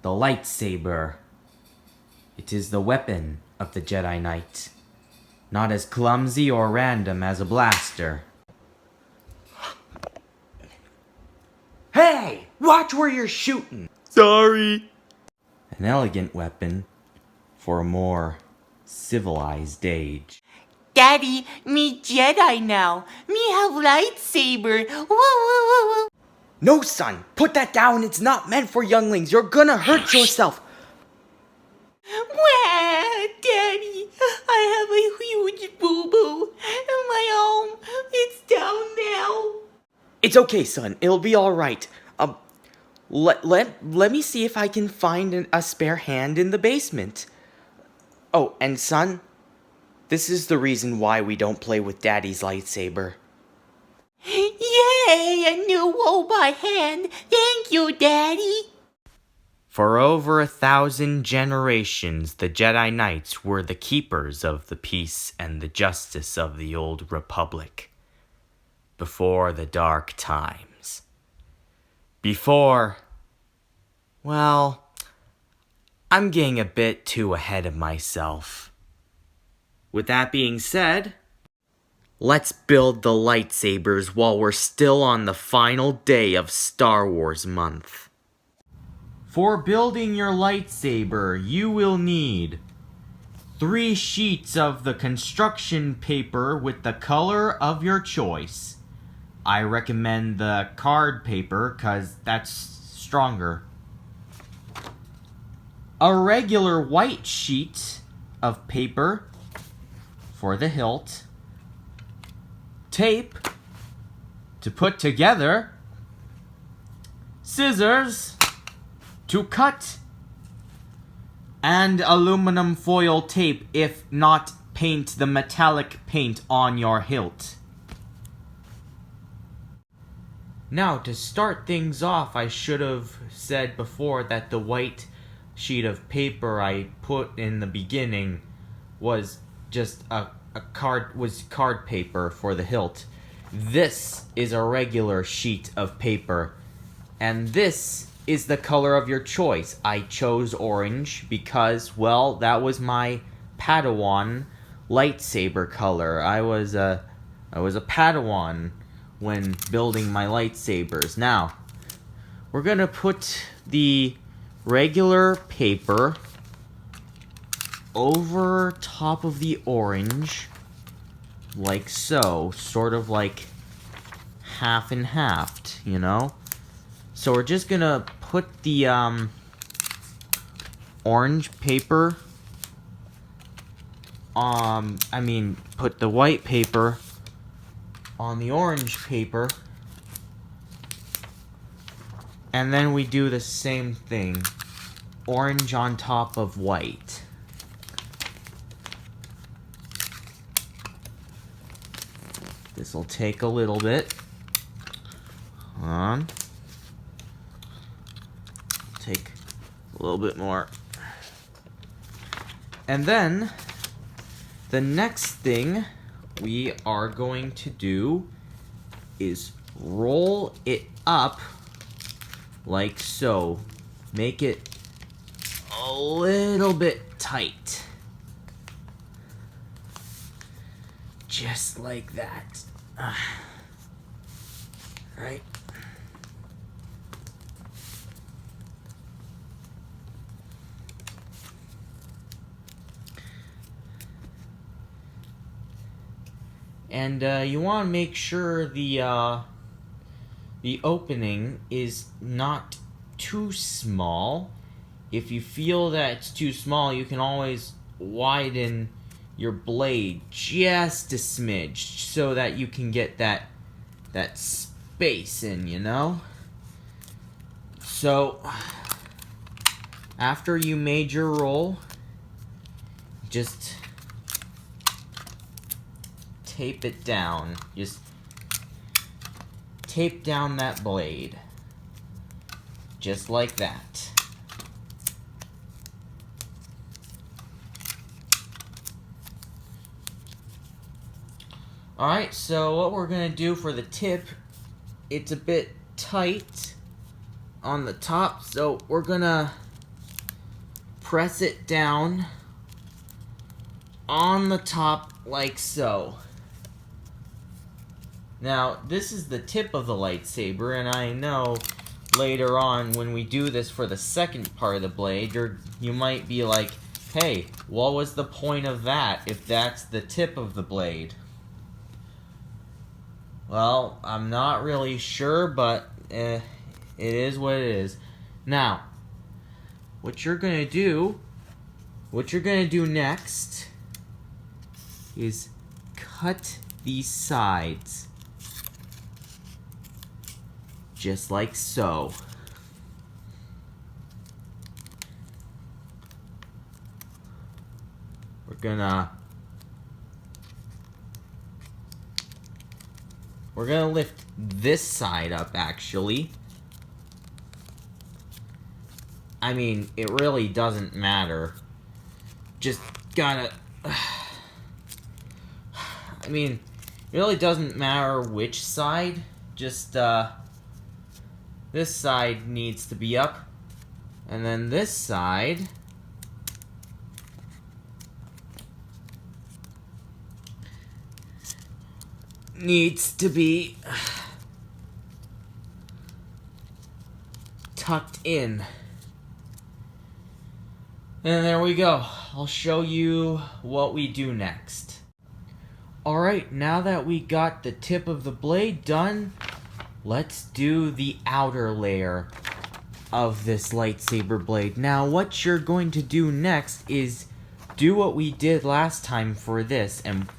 the lightsaber. It is the weapon of the Jedi Knight, not as clumsy or random as a blaster. Hey! Watch where you're shooting! Sorry. An elegant weapon for a more civilized age. Daddy, me Jedi now. Me have lightsaber. Woo woo woo woo. No, son. Put that down. It's not meant for younglings. You're gonna hurt yourself. Wah, Daddy, I have a huge boo-boo. And my arm, it's down now. It's okay, son. It'll be all right. Let me see if I can find a spare hand in the basement. Oh, and son, this is the reason why we don't play with Daddy's lightsaber. Yay, a new robot hand. Thank you, Daddy. For over 1,000 generations, the Jedi Knights were the keepers of the peace and the justice of the Old Republic. Before the dark times. Before... well, I'm getting a bit too ahead of myself. With that being said, let's build the lightsabers while we're still on the final day of Star Wars month. For building your lightsaber, you will need 3 sheets of the construction paper with the color of your choice. I recommend the card paper because that's stronger. A regular white sheet of paper for the hilt. Tape to put together. Scissors to cut. And aluminum foil tape if not paint the metallic paint on your hilt. Now, to start things off, I should have said before that the white sheet of paper I put in the beginning was just card paper for the hilt. This is a regular sheet of paper, and this is the color of your choice. I chose orange because, well, that was my Padawan lightsaber color. I was a Padawan when building my lightsabers. Now, we're gonna put the regular paper over top of the orange, like so, sort of like half and half, you know? So we're just gonna put the orange paper, put the white paper on the orange paper, and then we do the same thing. Orange on top of white. This'll take a little bit. Hold on. Take a little bit more. And then, the next thing we are going to do is roll it up like so. Make it a little bit tight. Just like that. Right? And you want to make sure the opening is not too small. If you feel that it's too small, you can always widen your blade just a smidge so that you can get that space in, you know? So, after you made your roll, just tape it down. Just tape down that blade. Just like that. Alright, so what we're going to do for the tip, it's a bit tight on the top, so we're going to press it down on the top like so. Now, this is the tip of the lightsaber, and I know later on when we do this for the second part of the blade, you might be like, hey, what was the point of that if that's the tip of the blade? Well, I'm not really sure, but it is what it is. Now, what you're gonna do next is cut these sides. Just like so. We're gonna lift this side up, actually. I mean, it really doesn't matter. Just gotta... I mean, it really doesn't matter which side. Just, this side needs to be up. And then this side... needs to be tucked in. And there we go. I'll show you what we do next. Alright, now that we got the tip of the blade done, let's do the outer layer of this lightsaber blade. Now, what you're going to do next is do what we did last time for this and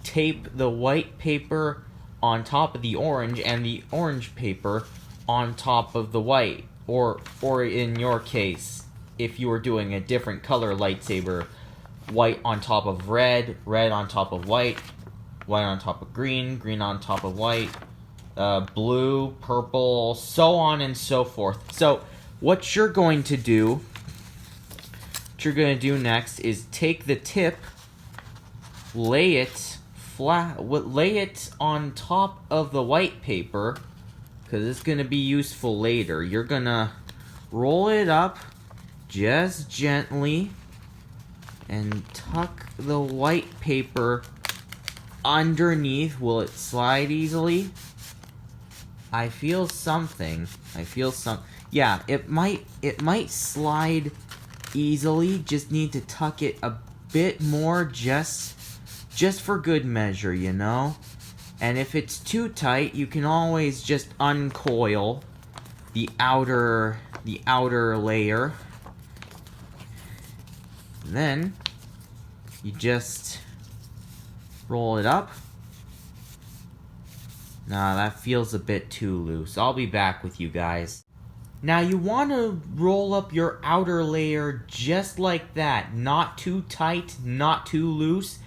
tape the white paper on top of the orange and the orange paper on top of the white. Or in your case, if you were doing a different color lightsaber, white on top of red, red on top of white, white on top of green, green on top of white, blue, purple, so on and so forth. So what you're going to do next is take the tip, lay it on top of the white paper, because it's going to be useful later. You're going to roll it up just gently and tuck the white paper underneath. Will it slide easily? I feel something. Yeah, it might slide easily. Just need to tuck it a bit more just for good measure, you know? And if it's too tight, you can always just uncoil the outer layer. Then you just roll it up. Nah, that feels a bit too loose. I'll be back with you guys. Now you want to roll up your outer layer just like that. Not too tight, not too loose.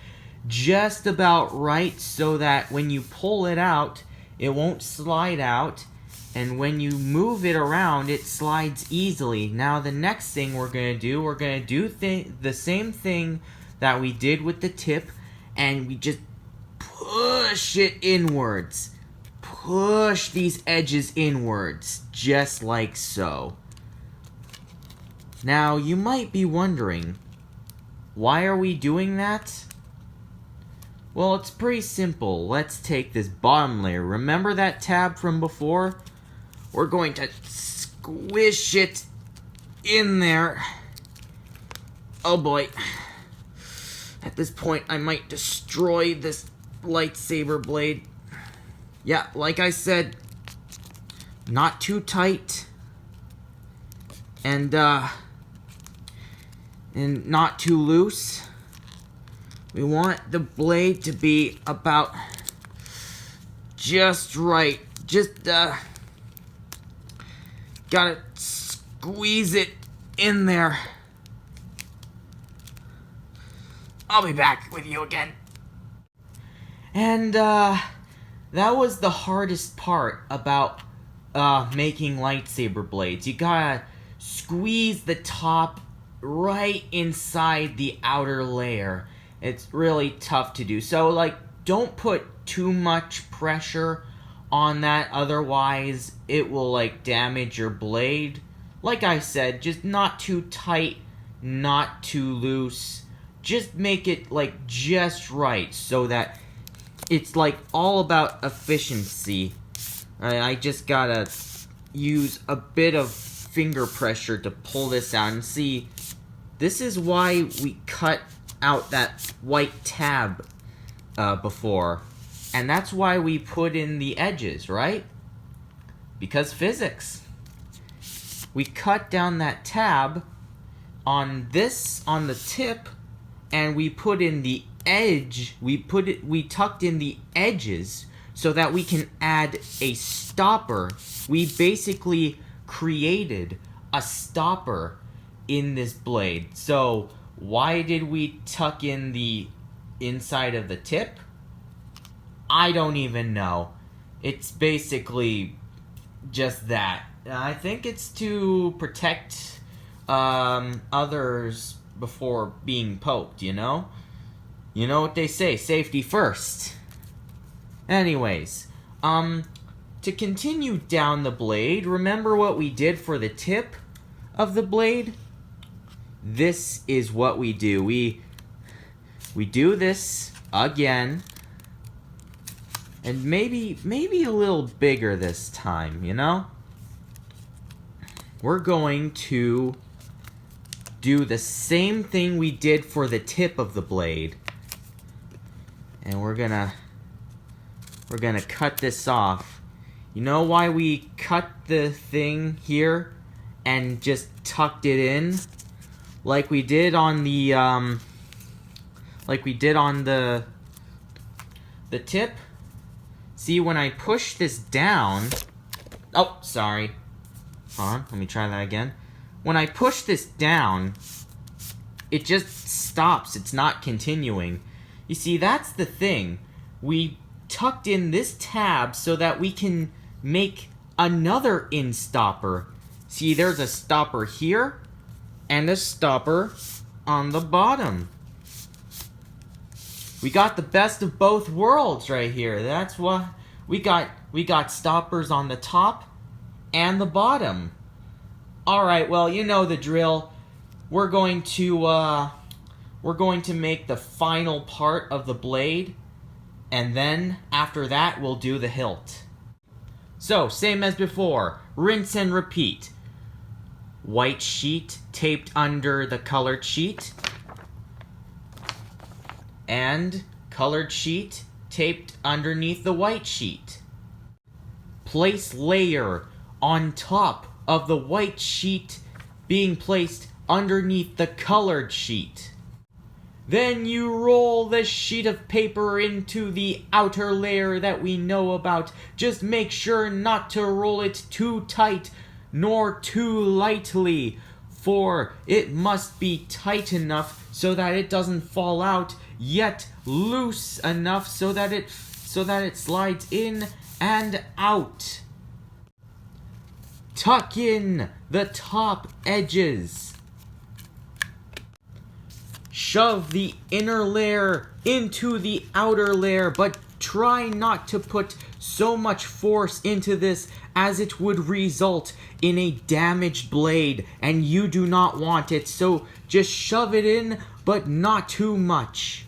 Just about right so that when you pull it out, it won't slide out. And when you move it around, it slides easily. Now the next thing we're going to do the same thing that we did with the tip. And we just push it inwards. Push these edges inwards, just like so. Now, you might be wondering, why are we doing that? Well, it's pretty simple. Let's take this bottom layer. Remember that tab from before? We're going to squish it in there. Oh boy. At this point, I might destroy this lightsaber blade. Yeah, like I said, not too tight, and not too loose. We want the blade to be about just right. Just gotta squeeze it in there. I'll be back with you again. And that was the hardest part about making lightsaber blades. You gotta squeeze the top right inside the outer layer. It's really tough to do. So, like, don't put too much pressure on that, otherwise it will, like, damage your blade. Like I said, just not too tight, not too loose. Just make it like just right so that it's like all about efficiency. I just gotta use a bit of finger pressure to pull this out. And see, this is why we cut out that white tab before. And that's why we put in the edges, right? Because physics. We cut down that tab on the tip, and we put in the edge. We tucked in the edges so that we can add a stopper. We basically created a stopper in this blade. So why did we tuck in the inside of the tip? I don't even know. It's basically just that. I think it's to protect others before being poked, you know? You know what they say, safety first. Anyways, to continue down the blade, remember what we did for the tip of the blade? This is what we do. We do this again. And maybe a little bigger this time, you know? We're going to do the same thing we did for the tip of the blade. And we're gonna cut this off. You know why we cut the thing here and just tucked it in? Like we did on the tip? See, when I push this down... Oh, sorry. Hold on, let me try that again. When I push this down, it just stops. It's not continuing. You see, that's the thing. We tucked in this tab so that we can make another in stopper. See, there's a stopper here and a stopper on the bottom. We got the best of both worlds right here. That's what we got stoppers on the top and the bottom. All right, well, you know the drill. We're going to make the final part of the blade, and then after that we'll do the hilt. So, same as before, rinse and repeat. White sheet taped under the colored sheet, and colored sheet taped underneath the white sheet. Place layer on top of the white sheet being placed underneath the colored sheet. Then you roll the sheet of paper into the outer layer that we know about. Just make sure not to roll it too tight nor too lightly, for it must be tight enough so that it doesn't fall out, yet loose enough so that it slides in and out. Tuck in the top edges. Shove the inner layer into the outer layer, but try not to put so much force into this as it would result in a damaged blade, and you do not want it, so just shove it in, but not too much.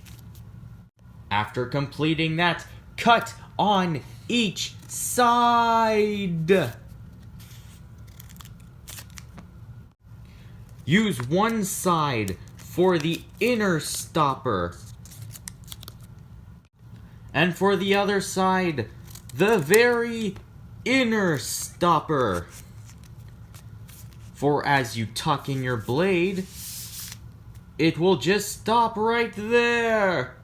After completing that, cut on each side. Use one side for the inner stopper, and for the other side, the very inner stopper. For as you tuck in your blade, it will just stop right there.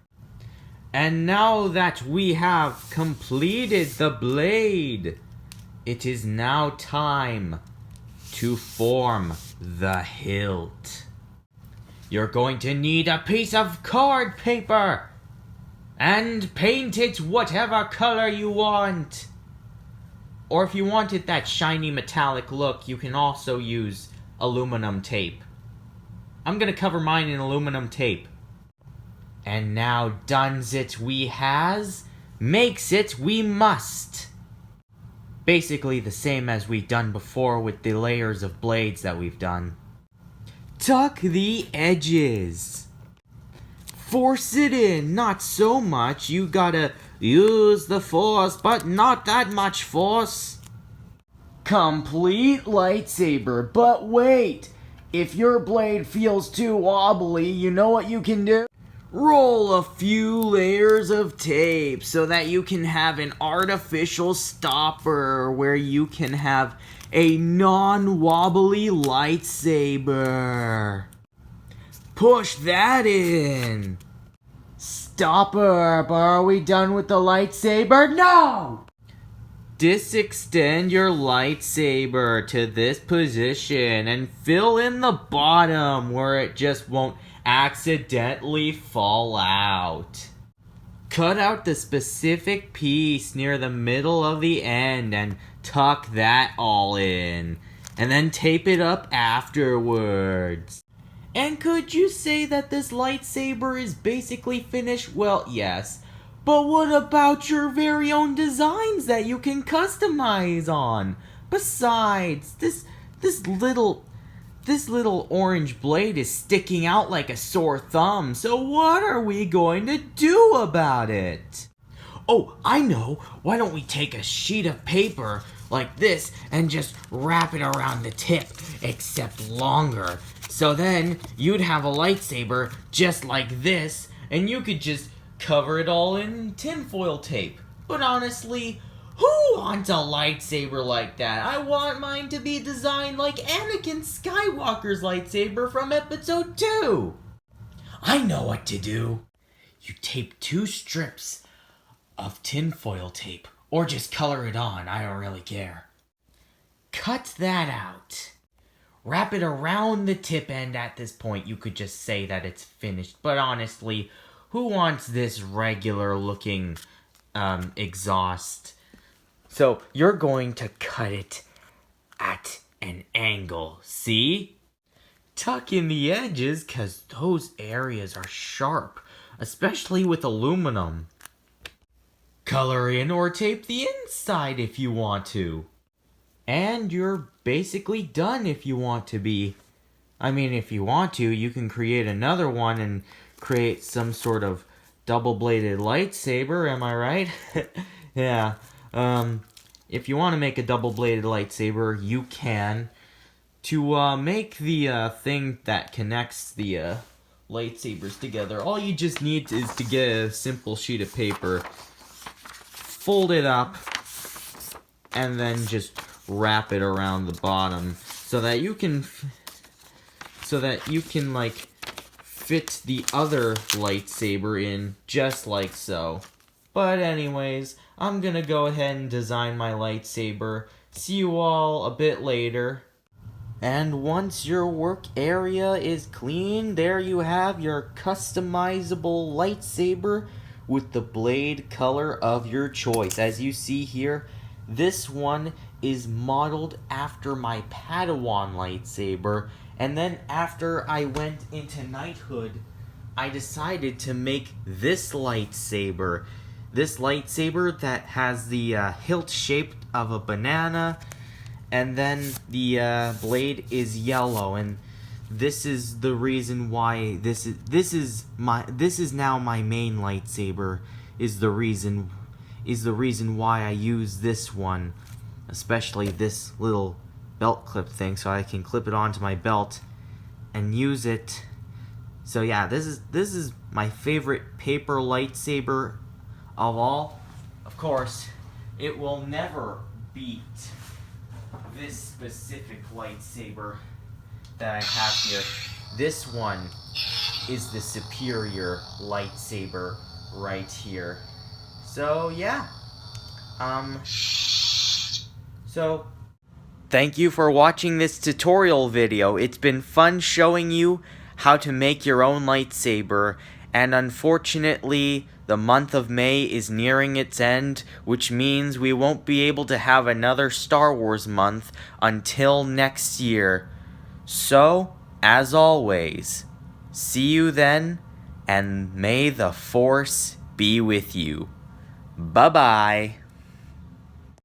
And now that we have completed the blade, it is now time to form the hilt. You're going to need a piece of card paper and paint it whatever color you want. Or if you wanted that shiny metallic look, you can also use aluminum tape. I'm gonna cover mine in aluminum tape. And now done's it we has, makes it we must. Basically the same as we've done before with the layers of blades that we've done. tuck the edges. Force it in, not so much. You gotta use the force, but not that much force. Complete lightsaber, but wait! If your blade feels too wobbly, you know what you can do? Roll a few layers of tape so that you can have an artificial stopper where you can have a non-wobbly lightsaber. Push that in. Stopper, but are we done with the lightsaber? No! Disextend your lightsaber to this position and fill in the bottom where it just won't accidentally fall out. Cut out the specific piece near the middle of the end and tuck that all in. And then tape it up afterwards. And could you say that this lightsaber is basically finished? Well, yes. But what about your very own designs that you can customize on? Besides, this little orange blade is sticking out like a sore thumb, so what are we going to do about it? Oh, I know. Why don't we take a sheet of paper like this and just wrap it around the tip, except longer. So then you'd have a lightsaber just like this, and you could just cover it all in tinfoil tape. But honestly, who wants a lightsaber like that? I want mine to be designed like Anakin Skywalker's lightsaber from episode 2. I know what to do. You tape 2 strips of tinfoil tape, or just color it on, I don't really care. Cut that out. Wrap it around the tip end. At this point, you could just say that it's finished, but honestly, who wants this regular looking exhaust? So you're going to cut it at an angle, see? Tuck in the edges, because those areas are sharp, especially with aluminum. Color in or tape the inside if you want to. And you're basically done if you want to be. I mean, if you want to, you can create another one and create some sort of double-bladed lightsaber, am I right? Yeah. If you want to make a double-bladed lightsaber, you can. To make the thing that connects the lightsabers together, all you just need is to get a simple sheet of paper, fold it up, and then just wrap it around the bottom so that you can like fit the other lightsaber in just like so. But anyways, I'm gonna go ahead and design my lightsaber. See you all a bit later. And once your work area is clean, there you have your customizable lightsaber with the blade color of your choice. As you see here, this one is modeled after my Padawan lightsaber, and then after I went into knighthood, I decided to make this lightsaber. This lightsaber that has the hilt shaped of a banana, and then the blade is yellow, and this is the reason why this is now my main lightsaber. Is the reason why I use this one, especially this little belt clip thing, so I can clip it onto my belt and use it. So yeah, this is my favorite paper lightsaber of all. Of course, it will never beat this specific lightsaber that I have here. This one is the superior lightsaber right here. So yeah, so thank you for watching this tutorial video. It's been fun showing you how to make your own lightsaber, and unfortunately the month of May is nearing its end, which means we won't be able to have another Star Wars month until next year. So, as always, see you then, and may the Force be with you. Bye-bye.